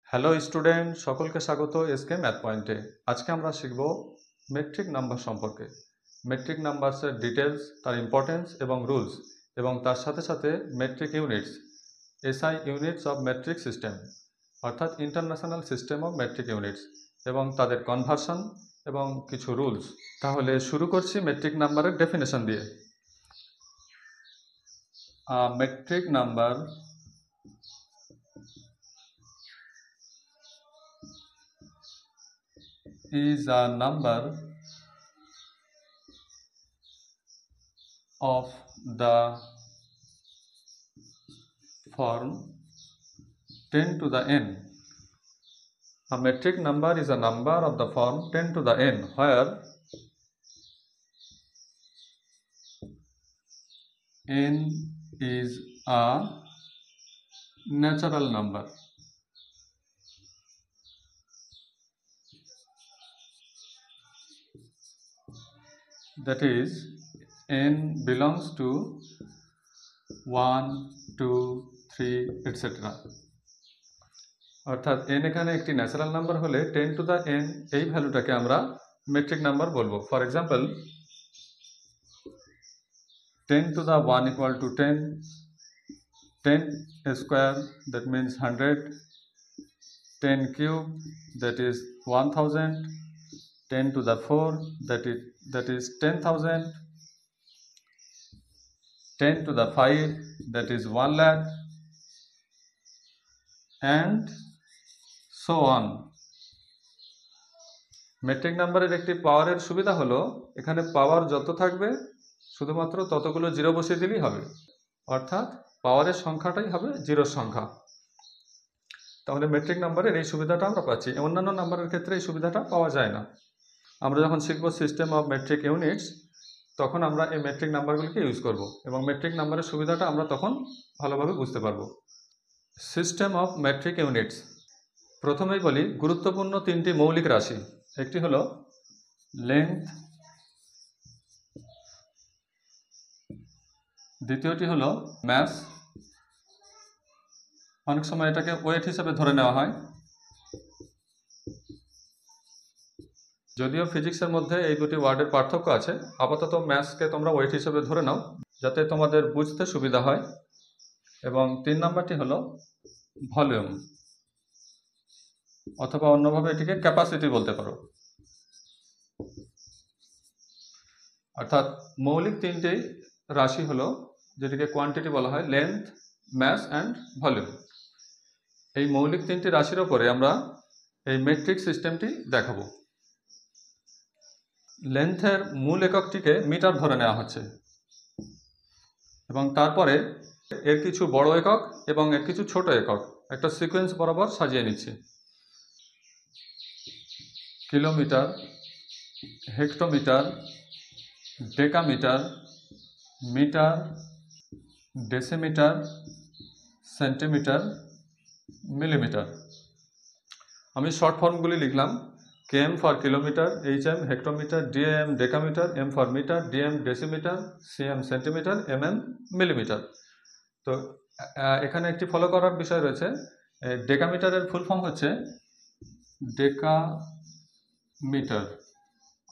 Hello student, সকলকে স্বাগত SK math পয়েন্টে। আজকে আমরা শিখব মেট্রিক নাম্বার সম্পর্কে। মেট্রিক নাম্বারসের ডিটেলস, তার ইম্পর্টেন্স এবং রুলস, এবং তার সাথে সাথে metric units, SI units of metric system, অর্থাৎ international system of metric units, এবং তাদের কনভার্সন এবং কিছু রুলস। তাহলে শুরু করছি মেট্রিক নাম্বারের ডেফিনেশন দিয়ে। Metric number is a number of the form 10 to the n. A metric number is a number of the form 10 to the n, where n is a natural number. That is, n belongs to 1, 2, 3, etc. অর্থাৎ n এখানে একটি natural number হলে 10 to the n এই ভ্যালুটাকে আমরা metric number বলবো। For example, 10 to the 1 equal to 10, 10 square that means 100, 10 cube that is 1000, 10 to the 4 that is 10,000, 10 to the 5 that is 1 lakh, and so on. Metric নাম্বারের একটি পাওয়ারের সুবিধা হলো এখানে পাওয়ার যত থাকবে শুধুমাত্র ততগুলো জিরো বসিয়ে দিলেই হবে, অর্থাৎ পাওয়ারের সংখ্যাটাই হবে জিরোর সংখ্যা। তাহলে মেট্রিক নাম্বারের এই সুবিধাটা আমরা পাচ্ছি, অন্যান্য নাম্বারের ক্ষেত্রে এই সুবিধাটা পাওয়া যায় না। আমরা যখন শিখব সিস্টেম অফ মেট্রিক ইউনিটস, তখন আমরা এই মেট্রিক নাম্বারগুলিকে ইউজ করব এবং মেট্রিক নাম্বারের সুবিধাটা আমরা তখন ভালোভাবে বুঝতে পারবো। সিস্টেম অফ মেট্রিক ইউনিটস, প্রথমেই বলি গুরুত্বপূর্ণ তিনটি মৌলিক রাশি। একটি হলো লেন্থ, দ্বিতীয়টি হলো ম্যাস, অনেক সময় এটাকে ওয়েট হিসেবে ধরে নেওয়া হয়, যদিও ফিজিক্সের মধ্যে এই দুটি ওয়ার্ডের পার্থক্য আছে। আপাতত ম্যাসকে তোমরা ওয়েট হিসেবে ধরে নাও যাতে তোমাদের বুঝতে সুবিধা হয়। এবং 3 নাম্বারটি হলো ভলিউম, অথবা অন্যভাবে এটিকে ক্যাপাসিটি বলতে পারো। অর্থাৎ মৌলিক তিনটি রাশি হলো, যেটিকে কোয়ান্টিটি বলা হয়, লেন্থ, ম্যাস অ্যান্ড ভলিউম। এই মৌলিক তিনটি রাশির ওপরে আমরা এই মেট্রিক সিস্টেমটি দেখাবো। লেন্থের মূল এককটিকে মিটার ধরে নেওয়া হচ্ছে, এবং তারপরে এর কিছু বড় একক এবং এর কিছু ছোট একক একটা সিকোয়েন্স বরাবর সাজিয়ে নিচ্ছি। Kilometre, hectometre, decametre, metre, decimetre, centimetre, millimetre. আমি শর্ট ফর্মগুলি লিখলাম: km for kilometre, hm hectometre, dam decametre, m for metre, dm decimetre, cm centimetre, mm millimetre. তো এখানে একটি ফলো করার বিষয় রয়েছে। ডেকামিটারের ফুল ফর্ম হচ্ছে ডেকামিটার,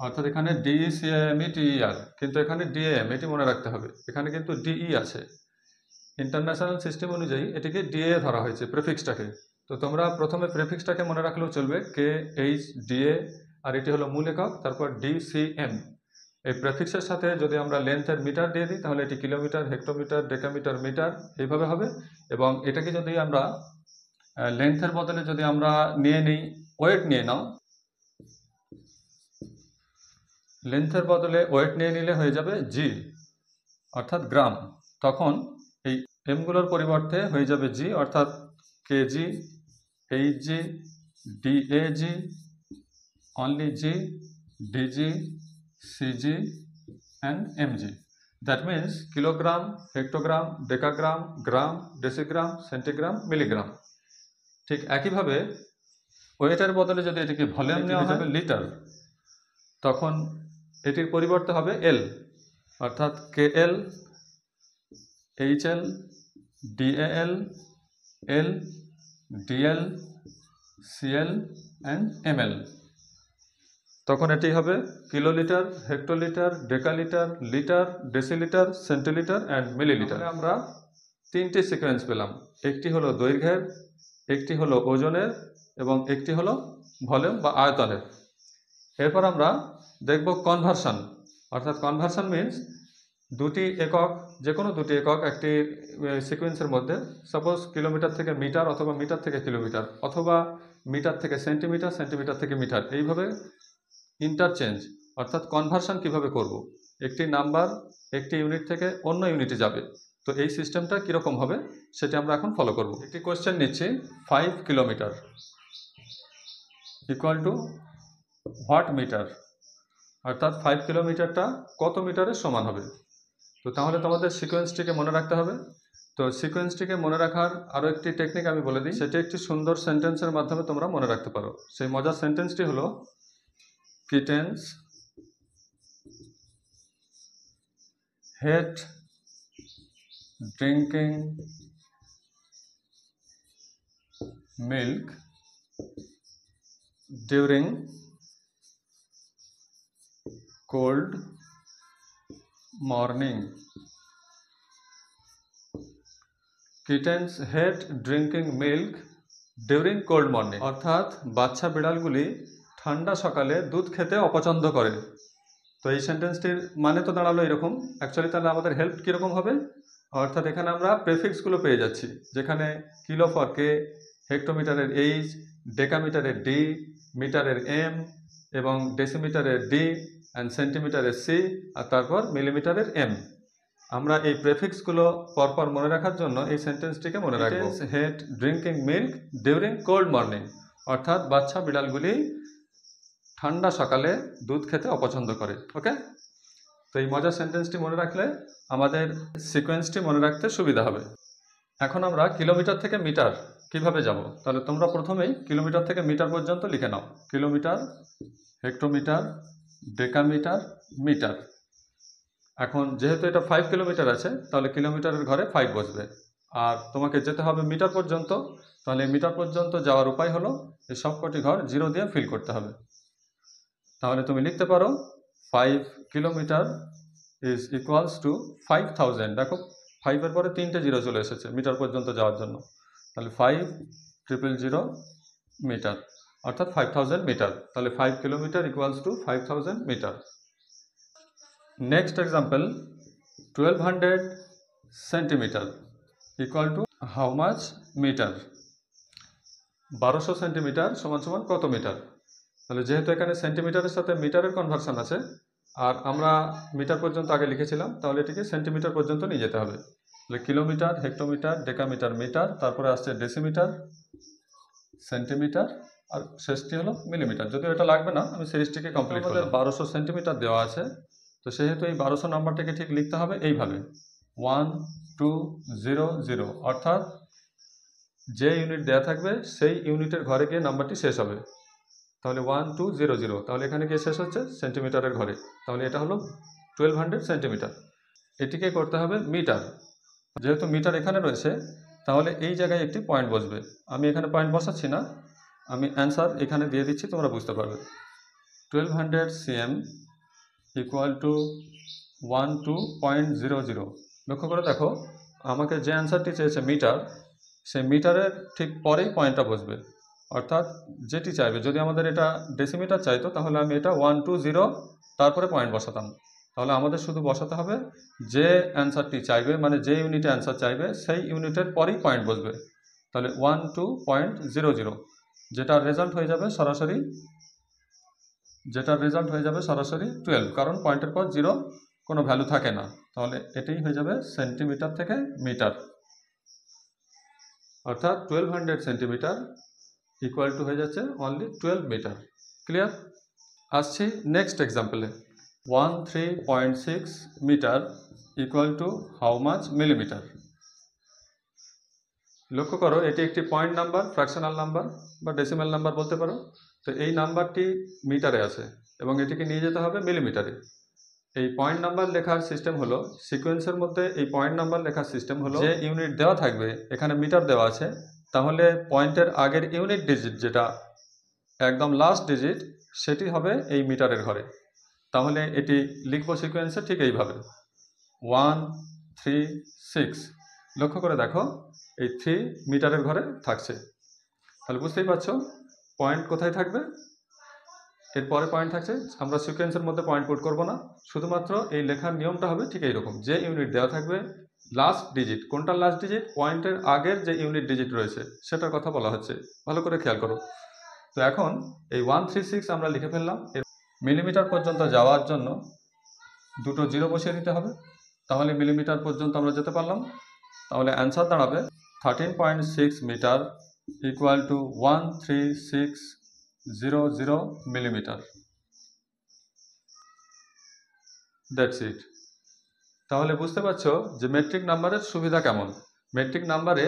অর্থাৎ এখানে DECAMETER, কিন্তু এখানে DAM, এটি মনে রাখতে হবে। এখানে কিন্তু DE আছে, ইন্টারন্যাশনাল সিস্টেম অনুযায়ী এটিকে DA ধরা হয়েছে, প্রেফিক্সটাকে। তো তোমরা প্রথমে প্রেফিক্সটাকে মনে রাখলেও চলবে, KHDA, আর এটি হলো মূল একক, তারপর DCM। এই প্রেফিক্সের সাথে যদি আমরা লেন্থের মিটার দিয়ে দিই তাহলে এটি কিলোমিটার, হেক্টোমিটার, ডেকামিটার, মিটার এইভাবে হবে। এবং এটাকে যদি আমরা লেন্থের বদলে যদি আমরা নিয়ে নিই ওয়েট, নিয়ে নাও, লেন্থের বদলে ওয়েট নিয়ে নিলে হয়ে যাবে জি, অর্থাৎ গ্রাম। তখন এই এমগুলোর পরিবর্তে হয়ে যাবে জি, অর্থাৎ kg, hg, dag, only g, dg, cg and mg. That means kilogram, hectogram, decagram, gram, decigram, centigram, milligram. ঠিক একইভাবে ওয়েটের বদলে যদি এটিকে ভলিউম নেওয়া যাবে লিটার, তখন এটির পরিবর্তে হবে এল, অর্থাৎ KL, HL, ডিএএল, L, DL, CL and ML. তখন এটি হবে kilolitre, hectolitre, decalitre, litre, decilitre, centilitre and millilitre. আমরা তিনটি সিকোয়েন্স পেলাম, একটি হলো দৈর্ঘ্যের, একটি হলো ওজনের এবং একটি হলো ভলিউম বা আয়তনের। এরপর আমরা দেখব কনভার্সন, অর্থাৎ কনভার্সন মিন্স দুটি একক, যে কোনো দুটি একক একটি সিকোয়েন্সের মধ্যে, সাপোজ কিলোমিটার থেকে মিটার অথবা মিটার থেকে কিলোমিটার অথবা মিটার থেকে সেন্টিমিটার, সেন্টিমিটার থেকে মিটার, এইভাবে ইন্টারচেঞ্জ অর্থাৎ কনভার্সন কিভাবে করব, একটি নাম্বার একটি ইউনিট থেকে অন্য ইউনিটে যাবে। তো এই সিস্টেমটা কীরকম হবে সেটা আমরা এখন ফলো করব। একটি কোয়েশ্চেন নিচ্ছি, 5 kilometre equal to what metre, অর্থাৎ 5 কিলোমিটারটা কত মিটারের সমান হবে। তো তাহলে তোমাদের সিকোয়েন্সটিকে মনে রাখতে হবে। তো সিকোয়েন্সটিকে মনে রাখার আরও একটি টেকনিক আমি বলে দিই, সেটি একটি সুন্দর সেন্টেন্সের মাধ্যমে তোমরা মনে রাখতে পারো। সেই মজার সেন্টেন্সটি হলো, kittens hate drinking milk during cold morning. Kittens hate drinking milk during cold morning, অর্থাৎ বাচ্চা বিড়ালগুলি ঠান্ডা সকালে দুধ খেতে অপছন্দ করে। তো এই সেন্টেন্সটির মানে তো দাঁড়ালো এরকম। অ্যাকচুয়ালি তাহলে আমাদের হেল্প কীরকম হবে, অর্থাৎ এখানে আমরা প্রেফিক্সগুলো পেয়ে যাচ্ছি, যেখানে কিলো ফর কে, হেক্টোমিটারের এইচ, ডেকামিটারের ডি, মিটারের এম এবং ডেসিমিটারের ডি অ্যান্ড সেন্টিমিটারের সি, আর তারপর মিলিমিটারের এম। আমরা এই প্রেফিক্সগুলো পরপর মনে রাখার জন্য এই সেন্টেন্সটিকে মনে রাখবো। Hate drinking milk during cold morning, অর্থাৎ বাচ্চা বিড়ালগুলি ঠান্ডা সকালে দুধ খেতে অপছন্দ করে। ওকে, তো এই মজার সেন্টেন্সটি মনে রাখলে আমাদের সিকোয়েন্সটি মনে রাখতে সুবিধা হবে। এখন আমরা কিলোমিটার থেকে মিটার কিভাবে যাব, তাহলে তোমরা প্রথমেই কিলোমিটার থেকে মিটার পর্যন্ত লিখে নাও। Kilometre, hectometre, decametre, metre. এখন যেহেতু এটা 5 কিলোমিটার আছে, তাহলে কিলোমিটারের ঘরে 5 বসবে। আর তোমাকে যেতে হবে মিটার পর্যন্ত, তাহলে মিটার পর্যন্ত যাওয়ার উপায় হলো এই সবকটি ঘর 0 দিয়ে ফিল করতে হবে। তাহলে তুমি লিখতে পারো 5 কিলোমিটার ইজ ইকুয়ালস টু 5000। দেখো 5-এর পরে 3টে 0 চলে এসেছে মিটার পর্যন্ত যাওয়ার জন্য, তাহলে 5000 মিটার, অর্থাৎ 5000 মিটার। তাহলে 5 kilometre equals to 5000 metre. Next example, 1200 centimetre equal to how much metre. 1200 centimetre সমান সমান কত মিটার। তাহলে যেহেতু এখানে সেন্টিমিটারের সাথে মিটারের কনভার্সন আছে, আর আমরা মিটার পর্যন্ত আগে লিখেছিলাম, তাহলে এটিকে সেন্টিমিটার পর্যন্ত নিয়ে যেতে হবে। তাহলে কিলোমিটার, হেক্টোমিটার, ডেকামিটার, মিটার, তারপরে আসছে ডেসিমিটার, সেন্টিমিটার, আর শেষটি হলো মিলিমিটার। যদিও এটা লাগবে না, আমি সিরিজটিকে কমপ্লিট করলাম। 1200 সেন্টিমিটার দেওয়া আছে, তো সেহেতু এই 1200 নাম্বারটিকে ঠিক লিখতে হবে এইভাবে, 1200, অর্থাৎ যে ইউনিট দেওয়া থাকবে সেই ইউনিটের ঘরে গিয়ে নাম্বারটি শেষ হবে। তাহলে 1200, তাহলে এখানে গিয়ে শেষ হচ্ছে সেন্টিমিটারের ঘরে, তাহলে এটা হলো 1200 সেন্টিমিটার। এটিকে করতে হবে মিটার। যেহেতু মিটার এখানে রয়েছে, তাহলে এই জায়গায় একটি পয়েন্ট বসবে। আমি এখানে পয়েন্ট বসাচ্ছি না, আমি অ্যান্সার এখানে দিয়ে দিচ্ছি, তোমরা বুঝতে পারবে। 1200 cm ইকুয়াল টু 12.00। লক্ষ্য করে দেখো, আমাকে যে অ্যান্সারটি চেয়েছে মিটার, সেই মিটারের ঠিক পরেই পয়েন্টটা বসবে, অর্থাৎ যেটি চাইবে। যদি আমাদের এটা ডেসিমিটার চাইতো, তাহলে আমি এটা 120 তারপরে পয়েন্ট বসাতাম। তাহলে আমাদের শুধু বসাতে হবে যে অ্যান্সারটি চাইবে, মানে যে ইউনিটে অ্যান্সার চাইবে সেই ইউনিটের পরেই পয়েন্ট বসবে। তাহলে 12.00, যেটার রেজাল্ট হয়ে যাবে সরাসরি 12, কারণ পয়েন্টের পর 0 কোনো ভ্যালু থাকে না। তাহলে এটাই হয়ে যাবে সেন্টিমিটার থেকে মিটার, অর্থাৎ 1200 সেন্টিমিটার ইকুয়াল টু হয়ে যাচ্ছে অনলি 12 মিটার। ক্লিয়ার? আসছি নেক্সট এক্সাম্পলে, 13.6 metre equal to how much millimetre. লক্ষ্য করো, এটি একটি পয়েন্ট নাম্বার, ফ্র্যাকশনাল নাম্বার বা ডেসিমাল নাম্বার বলতে পারো। তো এই নাম্বারটি মিটারে আছে এবং এটিকে নিয়ে যেতে হবে মিলিমিটারে। এই পয়েন্ট নাম্বার লেখার সিস্টেম হলো, সিকোয়েন্সের মধ্যে এই পয়েন্ট নাম্বার লেখার সিস্টেম হলো, যে ইউনিট দেওয়া থাকবে, এখানে মিটার দেওয়া আছে, তাহলে পয়েন্টের আগের ইউনিট ডিজিট যেটা একদম লাস্ট ডিজিট সেটি হবে এই মিটারের ঘরে। তাহলে এটি লিখব সিকোয়েন্সে ঠিক এইভাবে 1 3 6। লক্ষ্য করে দেখো এই 3 মিটারের ঘরে থাকছে। তাহলে বুঝতেই পারছো পয়েন্ট কোথায় থাকবে, এরপরে পয়েন্ট থাকছে। আমরা সিকোয়েন্সের মধ্যে পয়েন্ট পুট করব না, শুধুমাত্র এই লেখার নিয়মটা হবে ঠিক এইরকম, যে ইউনিট দেওয়া থাকবে লাস্ট ডিজিট, কোনটা লাস্ট ডিজিট, পয়েন্টের আগের যে ইউনিট ডিজিট রয়েছে সেটার কথা বলা হচ্ছে, ভালো করে খেয়াল করো। তো এখন এই 136 আমরা লিখে ফেললাম। এর মিলিমিটার পর্যন্ত যাওয়ার জন্য দুটো জিরো বসিয়ে দিতে হবে, তাহলে মিলিমিটার পর্যন্ত আমরা যেতে পারলাম। তাহলে অ্যান্সার দাঁড়াবে 13.6 metre equal to 13600 millimetre. That's it. তাহলে বুঝতে পারছো যে মেট্রিক নাম্বারের সুবিধা কেমন। মেট্রিক নাম্বারে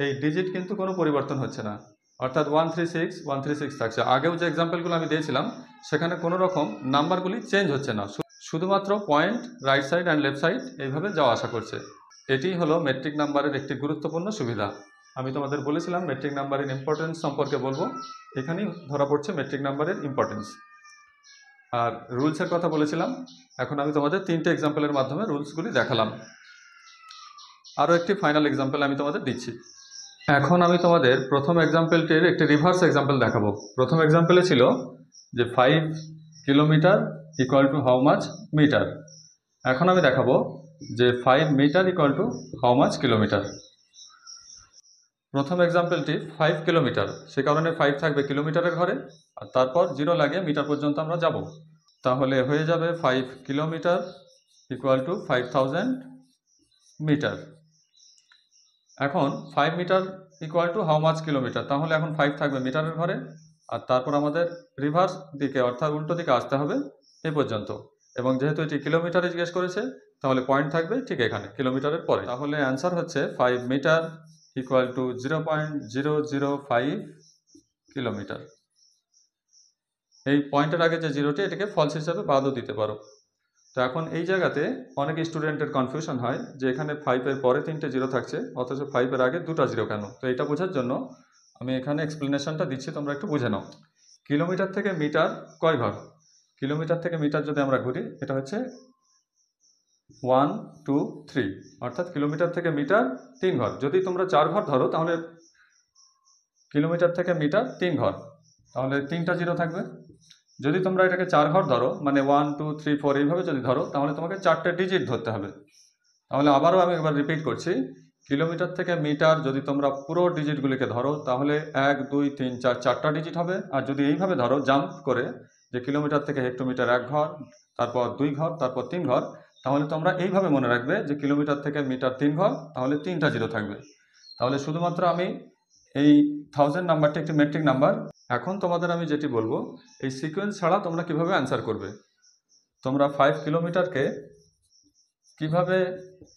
এই ডিজিট কিন্তু কোনো পরিবর্তন হচ্ছে না, অর্থাৎ 136 থাকছে। আগেও যে এক্সাম্পলগুলো আমি দিয়েছিলাম সেখানে কোনো রকম নাম্বারগুলি চেঞ্জ হচ্ছে না, শুধুমাত্র point right side and left side এইভাবে যাওয়া আসা করছে। এটি হলো মেট্রিক নাম্বারের একটি গুরুত্বপূর্ণ সুবিধা। আমি তোমাদের বলেছিলাম মেট্রিক নাম্বারের ইম্পর্টেন্স সম্পর্কে বলবো, এখানেই ধরা পড়ছে মেট্রিক নাম্বারের ইম্পর্টেন্স। আর রুলসের কথা বলেছিলাম, এখন আমি তোমাদের 3টে এক্সাম্পলের মাধ্যমে রুলসগুলি দেখালাম। আরও একটি ফাইনাল এক্সাম্পল আমি তোমাদের দিচ্ছি। এখন আমি তোমাদের প্রথম এক্সাম্পলটির একটি রিভার্স এক্সাম্পল দেখাবো। প্রথম এক্সাম্পলে ছিল যে 5 kilometre equal to how much metre. এখন আমি দেখাবো যে 5 metre equal to how much kilometre. প্রথম এক্সাম্পলটি 5 কিলোমিটার, সে কারণে 5 থাকবে কিলোমিটারের ঘরে, আর তারপর 0 লাগিয়ে মিটার পর্যন্ত আমরা যাব। তাহলে হয়ে যাবে 5 কিলোমিটার ইকুয়াল টু 5000 মিটার। এখন 5 metre equal to how much kilometre, তাহলে এখন 5 থাকবে মিটারের ঘরে, আর তারপর আমাদের রিভার্স দিকে অর্থাৎ উল্টো দিকে আসতে হবে এই পর্যন্ত। এবং যেহেতু এটি কিলোমিটারে জিজ্ঞেস করেছে তাহলে পয়েন্ট থাকবে ঠিক এখানে কিলোমিটারের পরে। তাহলে অ্যান্সার হচ্ছে 5 মিটার ইকুয়াল টু 0.005 কিলোমিটার। এই পয়েন্টের আগে যে জিরোটি এটাকে ফলস হিসাবে বাদও দিতে পারো। তো এখন এই জায়গাতে অনেক স্টুডেন্টের কনফিউশন হয় যে এখানে 5-এর পরে 3টে জিরো থাকছে অথচ 5-এর আগে 2টা জিরো কেন। তো এটা বোঝার জন্য আমি এখানে এক্সপ্লেনেশনটা দিচ্ছি, তোমরা একটু বুঝে নাও। কিলোমিটার থেকে মিটার কয় ঘর? কিলোমিটার থেকে মিটার যদি আমরা ঘুরি এটা হচ্ছে 1 2 3, অর্থাৎ কিলোমিটার থেকে মিটার 3 ঘর। যদি তোমরা 4 ঘর ধরো তাহলে কিলোমিটার থেকে মিটার 3 ঘর, তাহলে 3টা জিরো থাকবে। যদি তোমরা এটাকে 4 ঘর ধরো মানে 1 2 3 4 এইভাবে যদি ধরো তাহলে তোমাকে 4টে ডিজিট ধরতে হবে। তাহলে আবারও আমি একবার রিপিট করছি, কিলোমিটার থেকে মিটার যদি তোমরা পুরো ডিজিটগুলিকে ধরো তাহলে 1 2 3 4 4টা ডিজিট হবে। আর যদি এইভাবে ধরো জাম্প করে যে কিলোমিটার থেকে হেক্টোমিটার 1 ঘর, তারপর 2 ঘর, তারপর 3 ঘর, তাহলে তোমরা এইভাবে মনে রাখবে যে কিলোমিটার থেকে মিটার 3 ঘর, তাহলে 3টা জিরো থাকবে। তাহলে শুধুমাত্র আমি এই 1000 নাম্বারটা একটি মেট্রিক নাম্বার। এখন তোমাদের আমি যেটি বলবো এই সিকোয়েন্স ছাড়া তোমরা কিভাবে অ্যান্সার করবে। তোমরা 5 কিলোমিটারকে কিভাবে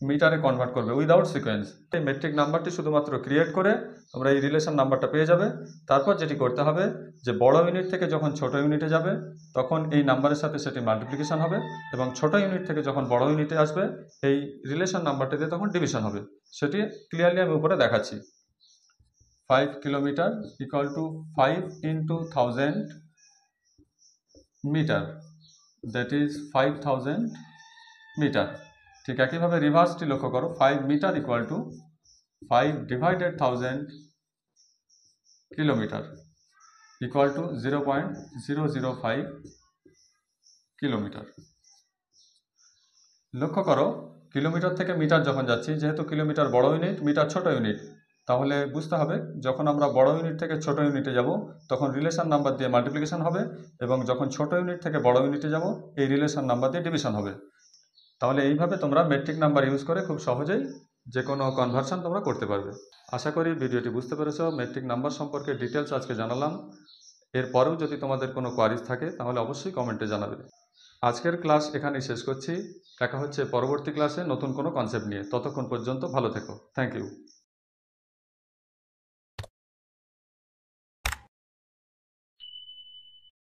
মিটারে কনভার্ট করবে উইদাউট সিকোয়েন্স। এই মেট্রিক নাম্বারটি শুধুমাত্র ক্রিয়েট করে তোমরা এই রিলেশন নাম্বারটা পেয়ে যাবে। তারপর যেটি করতে হবে যে বড় ইউনিট থেকে যখন ছোট ইউনিটে যাবে তখন এই নাম্বারের সাথে সেটি মাল্টিপ্লিকেশন হবে, এবং ছোট ইউনিট থেকে যখন বড় ইউনিটে আসবে এই রিলেশন নাম্বারটিতে তখন ডিভিশন হবে। সেটি ক্লিয়ারলি আমি উপরে দেখাচ্ছি। 5 kilometre equal to 5 into 1000 metre, that is 5000 metre. ঠিক একইভাবে রিভার্সটি লক্ষ্য করো, 5 metre equal to 5 divided 1000 kilometre equal to 0.005 kilometre. লক্ষ্য করো কিলোমিটার থেকে মিটার যখন যাচ্ছি, যেহেতু কিলোমিটার বড় ইউনিট, মিটার ছোট ইউনিট, তাহলে বুঝতে হবে যখন আমরা বড় ইউনিট থেকে ছোট ইউনিটে যাব তখন রিলেশন নাম্বার দিয়ে মাল্টিপ্লিকেশন হবে, এবং যখন ছোট ইউনিট থেকে বড় ইউনিটে যাব এই রিলেশন নাম্বার দিয়ে ডিভিশন হবে। তাহলে এইভাবে তোমরা মেট্রিক নাম্বার ইউজ করে খুব সহজেই যে কোনো কনভার্সন তোমরা করতে পারবে। আশা করি ভিডিওটি বুঝতে পেরেছো। মেট্রিক নাম্বার সম্পর্কে ডিটেলস আজকে জানালাম। এরপরেও যদি তোমাদের কোনো কোয়ারিজ থাকে তাহলে অবশ্যই কমেন্টে জানাবে। আজকের ক্লাস এখানেই শেষ করছি। দেখা হচ্ছে পরবর্তী ক্লাসে নতুন কোনো কনসেপ্ট নিয়ে। ততক্ষণ পর্যন্ত ভালো থেকো। Thank you.